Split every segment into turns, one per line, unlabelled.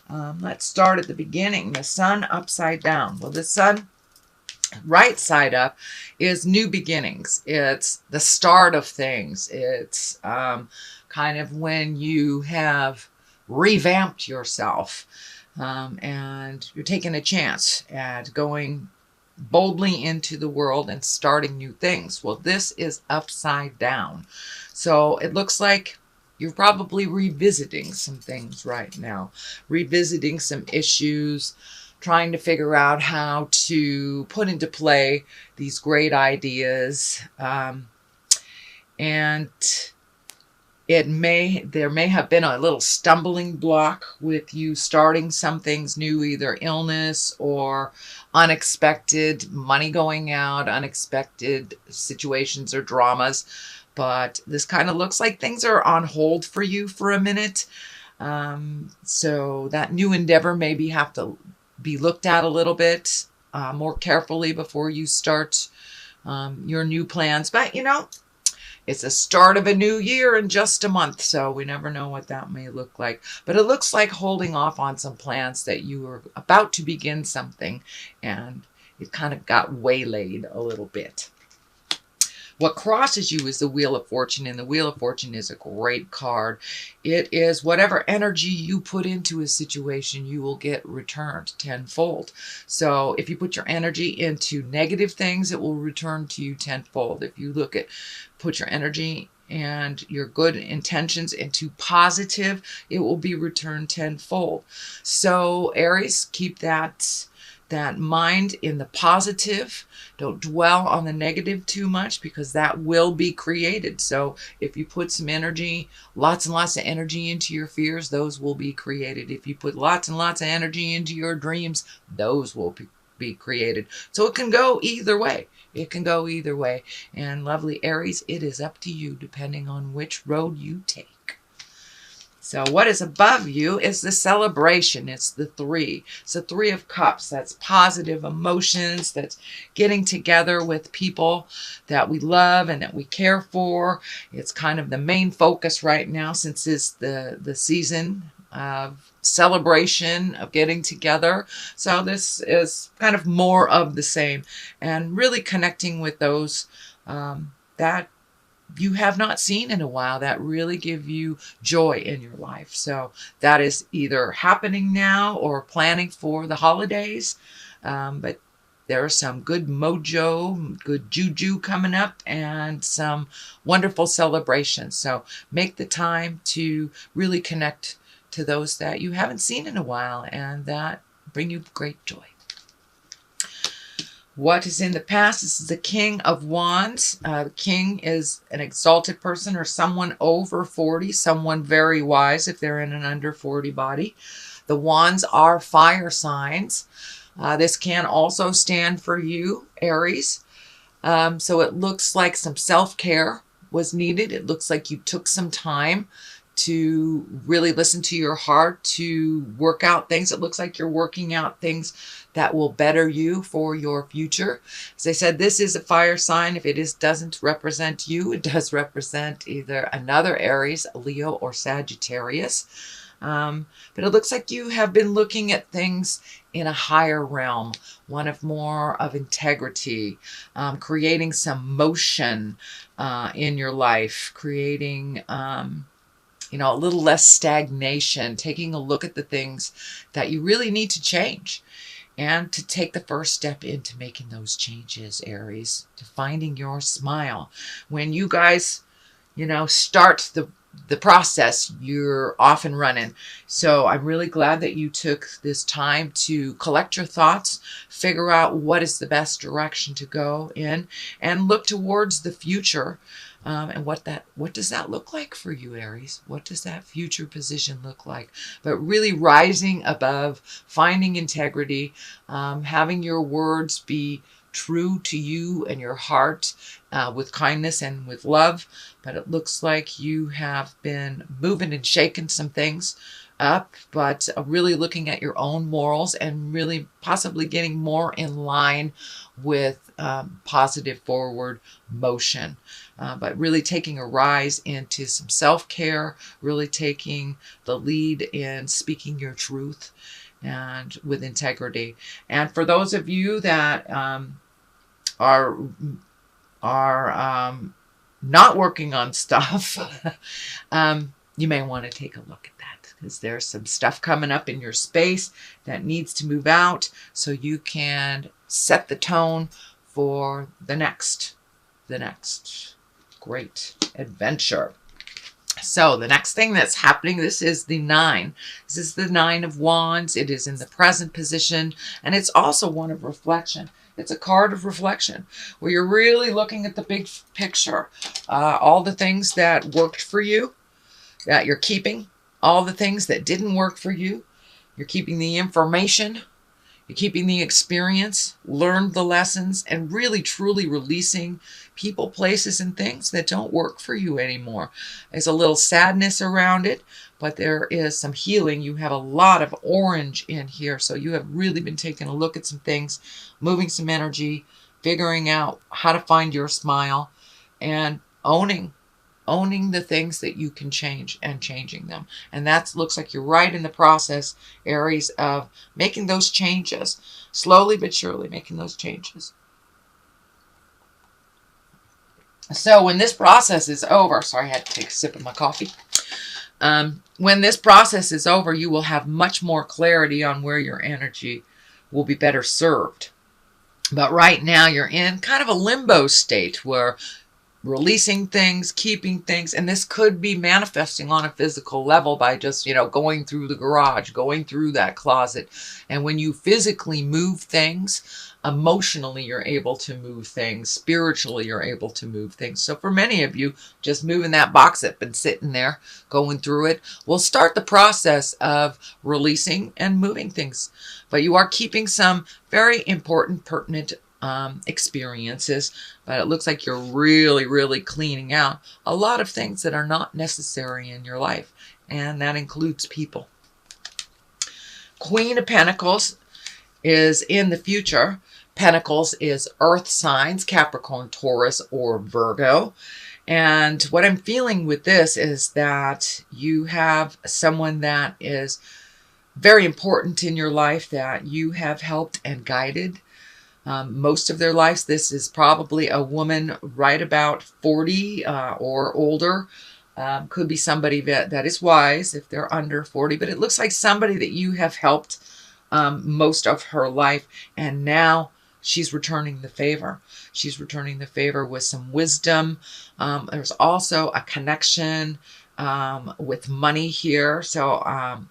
Let's start at the beginning. The sun upside down. Well, the sun right side up is new beginnings. It's the start of things. It's kind of when you have revamped yourself, and you're taking a chance at going boldly into the world and starting new things. Well, this is upside down. So it looks like you're probably revisiting some things right now, revisiting some issues, trying to figure out how to put into play these great ideas. And there may have been a little stumbling block with you starting some things new, either illness or unexpected money going out, unexpected situations or dramas. But this kind of looks like things are on hold for you for a minute. So that new endeavor maybe have to be looked at a little bit more carefully before you start your new plans. But it's the start of a new year in just a month, so we never know what that may look like. But it looks like holding off on some plans that you are about to begin something, and it kind of got waylaid a little bit. What crosses you is the Wheel of Fortune, and the Wheel of Fortune is a great card. It is whatever energy you put into a situation, you will get returned tenfold. So if you put your energy into negative things, it will return to you tenfold. If you put your energy and your good intentions into positive, it will be returned tenfold. So Aries, keep that mind in the positive. Don't dwell on the negative too much, because that will be created. So if you put some energy, lots and lots of energy into your fears, those will be created. If you put lots and lots of energy into your dreams, those will be created. So it can go either way. It can go either way. And lovely Aries, it is up to you depending on which road you take. So what is above you is the celebration. It's the 3. It's the 3 of Cups. That's positive emotions. That's getting together with people that we love and that we care for. It's kind of the main focus right now, since it's the season of celebration, of getting together. So this is kind of more of the same, and really connecting with those that you have not seen in a while, that really give you joy in your life. So that is either happening now or planning for the holidays. But there's some good mojo, good juju coming up, and some wonderful celebrations. So make the time to really connect to those that you haven't seen in a while and that bring you great joy. What is in the past? This is the King of Wands. The King is an exalted person or someone over 40, someone very wise if they're in an under 40 body. The Wands are fire signs. This can also stand for you, Aries. So it looks like some self-care was needed. It looks like you took some time to really listen to your heart, to work out things. It looks like you're working out things that will better you for your future. As I said, this is a fire sign. If it doesn't represent you, it does represent either another Aries, Leo, or Sagittarius. But it looks like you have been looking at things in a higher realm, one of more of integrity, creating some motion in your life, creating a little less stagnation, taking a look at the things that you really need to change, and to take the first step into making those changes, Aries, to finding your smile. When you guys, start the process, you're off and running. So I'm really glad that you took this time to collect your thoughts, figure out what is the best direction to go in, and look towards the future. And what does that look like for you, Aries? What does that future position look like? But really rising above, finding integrity, having your words be true to you and your heart, with kindness and with love. But it looks like you have been moving and shaking some things up, but really looking at your own morals and really possibly getting more in line with positive forward motion. But really taking a rise into some self-care, really taking the lead in speaking your truth and with integrity. And for those of you that are not working on stuff, you may want to take a look at that, because there's some stuff coming up in your space that needs to move out so you can set the tone for the next great adventure. So the next thing that's happening, this is the 9. This is the 9 of Wands. It is in the present position, and it's also one of reflection. It's a card of reflection where you're really looking at the big picture. All the things that worked for you, that you're keeping. All the things that didn't work for you, you're keeping the information. You're keeping the experience, learned the lessons, and really truly releasing people, places, and things that don't work for you anymore. There's a little sadness around it, but there is some healing. You have a lot of orange in here, so you have really been taking a look at some things, moving some energy, figuring out how to find your smile, and owning the things that you can change and changing them. And that looks like you're right in the process, Aries, of making those changes. Slowly but surely making those changes. So when this process is over, sorry, I had to take a sip of my coffee. When this process is over, you will have much more clarity on where your energy will be better served. But right now you're in kind of a limbo state where releasing things, keeping things, and this could be manifesting on a physical level by just, going through the garage, going through that closet. And when you physically move things, emotionally you're able to move things, spiritually you're able to move things. So for many of you, just moving that box that's been sitting there, going through it, will start the process of releasing and moving things. But you are keeping some very important, pertinent experiences, but it looks like you're really, really cleaning out a lot of things that are not necessary in your life, and that includes people. Queen of Pentacles is in the future. Pentacles is earth signs, Capricorn, Taurus, or Virgo. And what I'm feeling with this is that you have someone that is very important in your life that you have helped and guided most of their lives. This is probably a woman right about 40 or older. Could be somebody that is wise if they're under 40, but it looks like somebody that you have helped most of her life, and now she's returning the favor. She's returning the favor with some wisdom. There's also a connection with money here, so I'm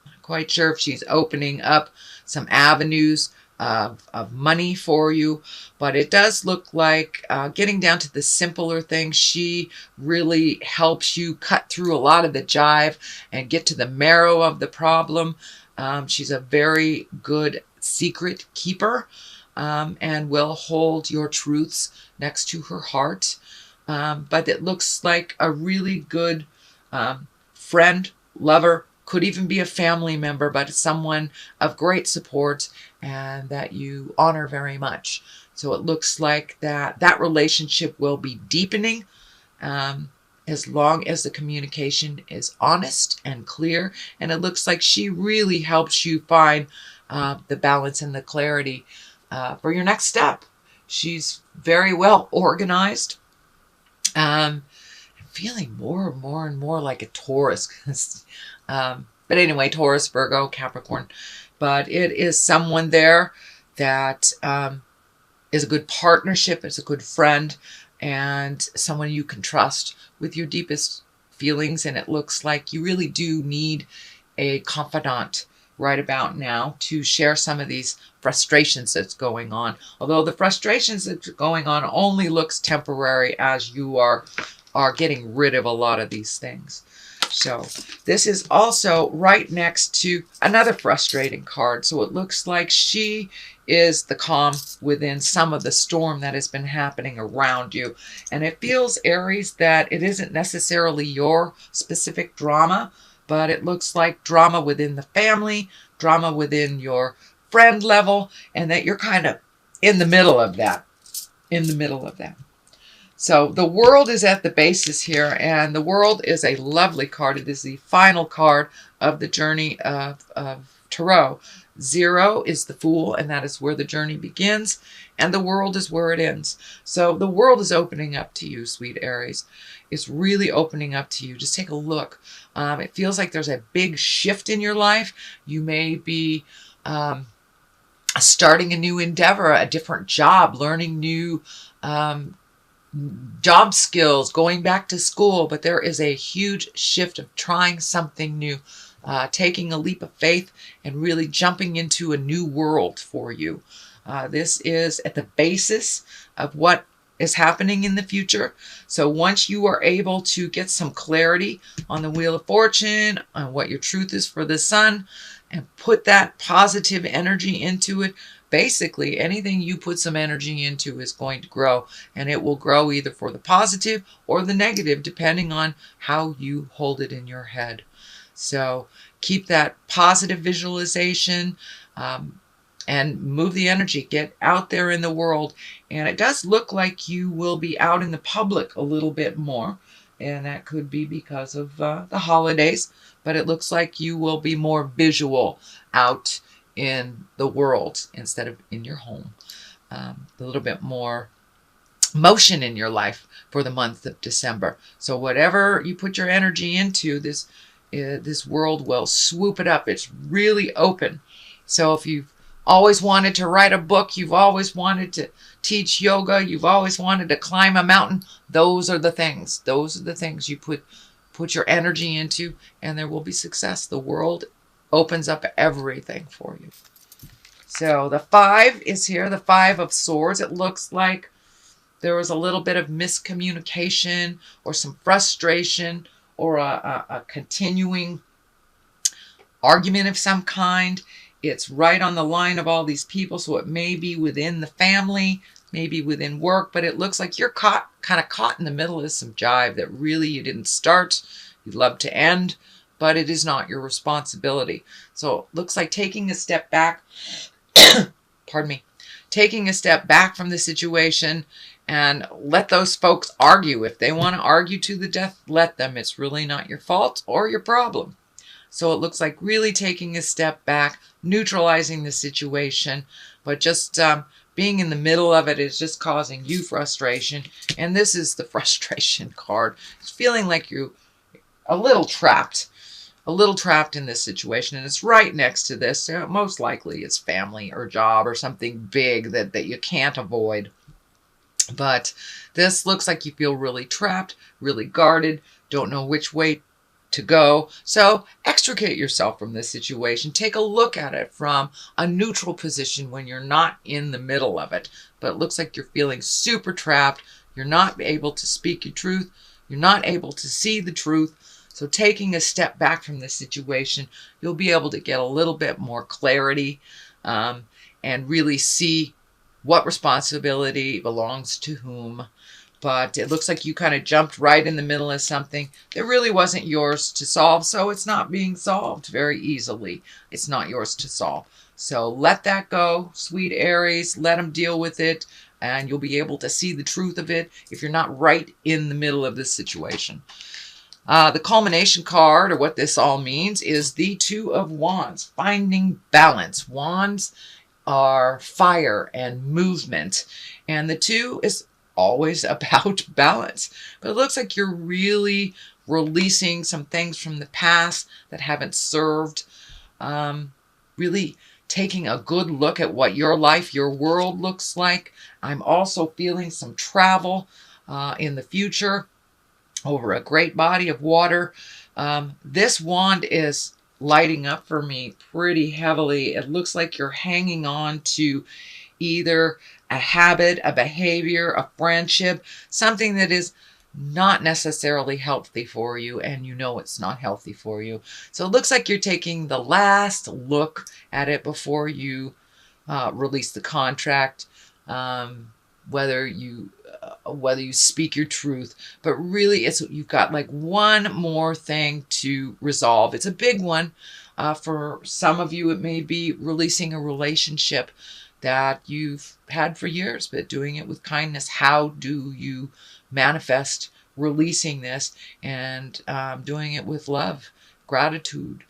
not quite sure if she's opening up some avenues of money for you, but it does look like getting down to the simpler things. She really helps you cut through a lot of the jive and get to the marrow of the problem. She's a very good secret keeper and will hold your truths next to her heart. But it looks like a really good friend, lover, could even be a family member, but someone of great support and that you honor very much. So it looks like that relationship will be deepening as long as the communication is honest and clear. And it looks like she really helps you find the balance and the clarity for your next step. She's very well organized. I'm feeling more and more like a Taurus. But anyway, Taurus, Virgo, Capricorn. But it is someone there that is a good partnership, is a good friend, and someone you can trust with your deepest feelings. And it looks like you really do need a confidant right about now to share some of these frustrations that's going on. Although the frustrations that's going on only looks temporary as you are getting rid of a lot of these things. So this is also right next to another frustrating card. So it looks like she is the calm within some of the storm that has been happening around you. And it feels, Aries, that it isn't necessarily your specific drama, but it looks like drama within the family, drama within your friend level, and that you're kind of in the middle of that. In the middle of that. So the world is at the basis here, and the world is a lovely card. It is the final card of the journey of Tarot. 0 is the Fool, and that is where the journey begins, and the world is where it ends. So the world is opening up to you, sweet Aries. It's really opening up to you. Just take a look. It feels like there's a big shift in your life. You may be starting a new endeavor, a different job, learning new job skills, going back to school, but there is a huge shift of trying something new, taking a leap of faith and really jumping into a new world for you. This is at the basis of what is happening in the future. So once you are able to get some clarity on the Wheel of Fortune, on what your truth is for the sun, and put that positive energy into it, basically anything you put some energy into is going to grow, and it will grow either for the positive or the negative, depending on how you hold it in your head. So keep that positive visualization, and move the energy. Get out there in the world. And it does look like you will be out in the public a little bit more, and that could be because of the holidays, but it looks like you will be more visual out in the world instead of in your home. A little bit more motion in your life for the month of December. So whatever you put your energy into, this world will swoop it up. It's really open. So if you've always wanted to write a book, you've always wanted to teach yoga, you've always wanted to climb a mountain, those are the things. Those are the things you put your energy into, and there will be success. The world opens up everything for you. So the 5 is here, the 5 of Swords. It looks like there was a little bit of miscommunication or some frustration or a continuing argument of some kind. It's right on the line of all these people, so it may be within the family, maybe within work, but it looks like you're kind of caught in the middle of some jive that really you didn't start, you'd love to end, but it is not your responsibility. So it looks like taking a step back, pardon me, taking a step back from the situation and let those folks argue. If they want to argue to the death, let them. It's really not your fault or your problem. So it looks like really taking a step back, neutralizing the situation, but just being in the middle of it is just causing you frustration. And this is the frustration card. It's feeling like you're a little trapped in this situation. And it's right next to this. So most likely it's family or job or something big that you can't avoid. But this looks like you feel really trapped, really guarded, don't know which way to go. So extricate yourself from this situation. Take a look at it from a neutral position when you're not in the middle of it. But it looks like you're feeling super trapped. You're not able to speak your truth. You're not able to see the truth. So taking a step back from this situation, you'll be able to get a little bit more clarity and really see what responsibility belongs to whom. But it looks like you kind of jumped right in the middle of something that really wasn't yours to solve. So it's not being solved very easily. It's not yours to solve. So let that go, sweet Aries. Let them deal with it. And you'll be able to see the truth of it if you're not right in the middle of this situation. The culmination card, or what this all means, is the 2 of Wands. Finding balance. Wands are fire and movement. And the 2 is always about balance. But it looks like you're really releasing some things from the past that haven't served. Really taking a good look at what your life, your world looks like. I'm also feeling some travel in the future over a great body of water. This wand is lighting up for me pretty heavily. It looks like you're hanging on to either a habit, a behavior, a friendship, something that is not necessarily healthy for you, and you know it's not healthy for you. So it looks like you're taking the last look at it before you release the contract, whether you whether you speak your truth, but really you've got like one more thing to resolve. It's a big one. For some of you, it may be releasing a relationship that you've had for years, but doing it with kindness. How do you manifest releasing this and doing it with love, gratitude?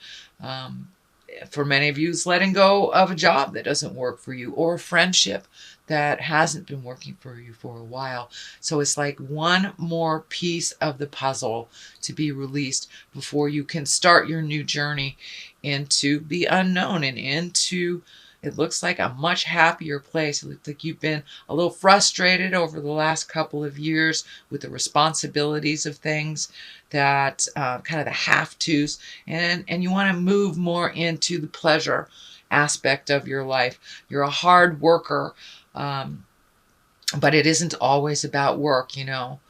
For many of you, it's letting go of a job that doesn't work for you, or a friendship that hasn't been working for you for a while. So it's like one more piece of the puzzle to be released before you can start your new journey into the unknown and into, it looks like, a much happier place. It looks like you've been a little frustrated over the last couple of years with the responsibilities of things, that kind of the have-tos, and you want to move more into the pleasure aspect of your life. You're a hard worker, but it isn't always about work, you know.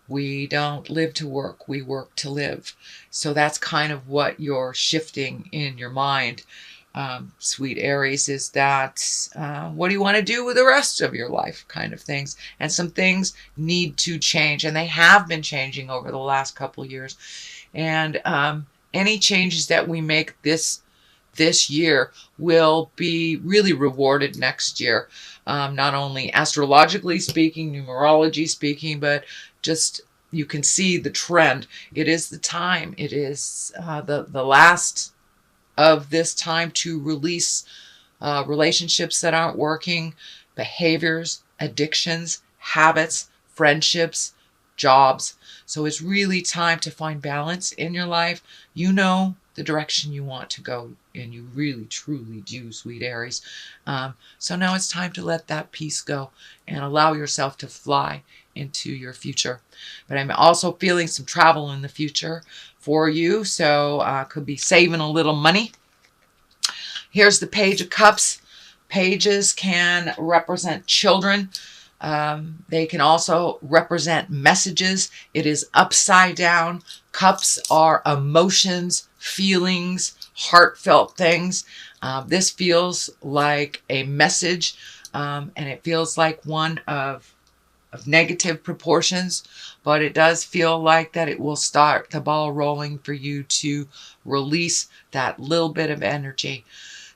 We don't live to work, we work to live. So that's kind of what you're shifting in your mind, sweet Aries, is that what do you want to do with the rest of your life kind of things. And some things need to change, and they have been changing over the last couple of years. And any changes that we make this year will be really rewarded next year. Not only astrologically speaking, numerology speaking, but just you can see the trend. It is the time. It is the last of this time to release relationships that aren't working, behaviors, addictions, habits, friendships, jobs. So it's really time to find balance in your life. You know the direction you want to go, and you really truly do, sweet Aries. So now it's time to let that piece go and allow yourself to fly into your future. But I'm also feeling some travel in the future for you, so could be saving a little money. Here's the Page of Cups. Pages can represent children. They can also represent messages. It is upside down. Cups are emotions, feelings, heartfelt things. This feels like a message, and it feels like one of negative proportions, but it does feel like that it will start the ball rolling for you to release that little bit of energy.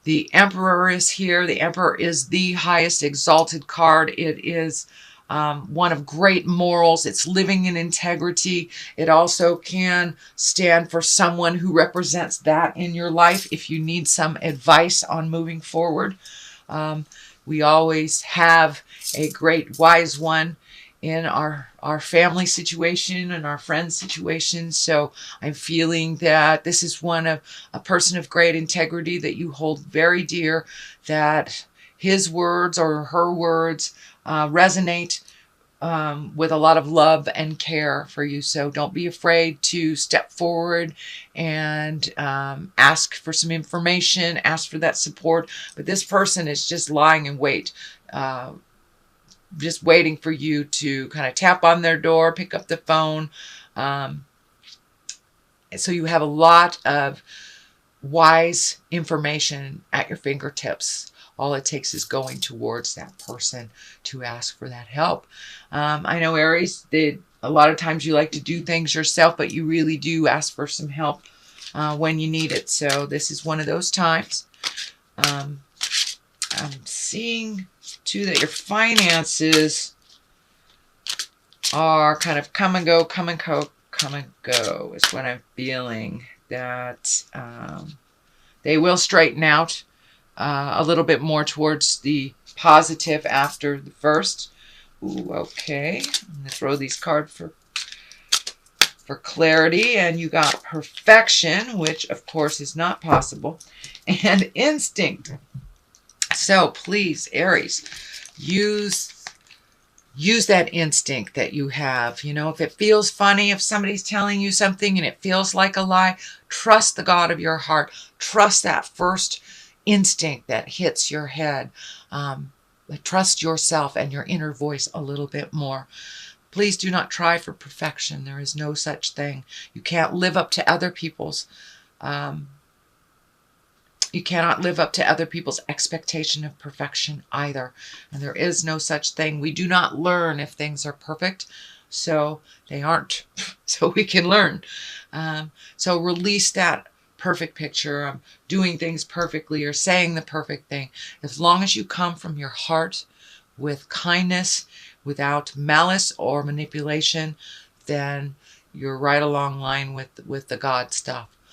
The Emperor is here. The Emperor is the highest exalted card. It is one of great morals. It's living in integrity. It also can stand for someone who represents that in your life if you need some advice on moving forward. We always have a great wise one in our family situation and our friends situation. So I'm feeling that this is a person of great integrity that you hold very dear, that his words or her words resonate with a lot of love and care for you. So don't be afraid to step forward and ask for some information, ask for that support. But this person is just lying in wait, just waiting for you to kind of tap on their door, pick up the phone. So you have a lot of wise information at your fingertips. All it takes is going towards that person to ask for that help. I know, Aries, that a lot of times you like to do things yourself, but you really do ask for some help when you need it. So this is one of those times. I'm seeing too that your finances are kind of come and go, come and go, come and go is what I'm feeling. That they will straighten out a little bit more towards the positive after the first. Ooh, okay. I'm going to throw these cards for clarity. And you got perfection, which of course is not possible, and instinct. So please, Aries, use that instinct that you have. You know, if it feels funny, if somebody's telling you something and it feels like a lie, trust the God of your heart. Trust that first instinct that hits your head. Trust yourself and your inner voice a little bit more. Please do not try for perfection. There is no such thing. You can't live up to other people's You cannot live up to other people's expectation of perfection either. And there is no such thing. We do not learn if things are perfect. So they aren't. So we can learn. So release that perfect picture of doing things perfectly or saying the perfect thing. As long as you come from your heart with kindness, without malice or manipulation, then you're right along line with the God stuff.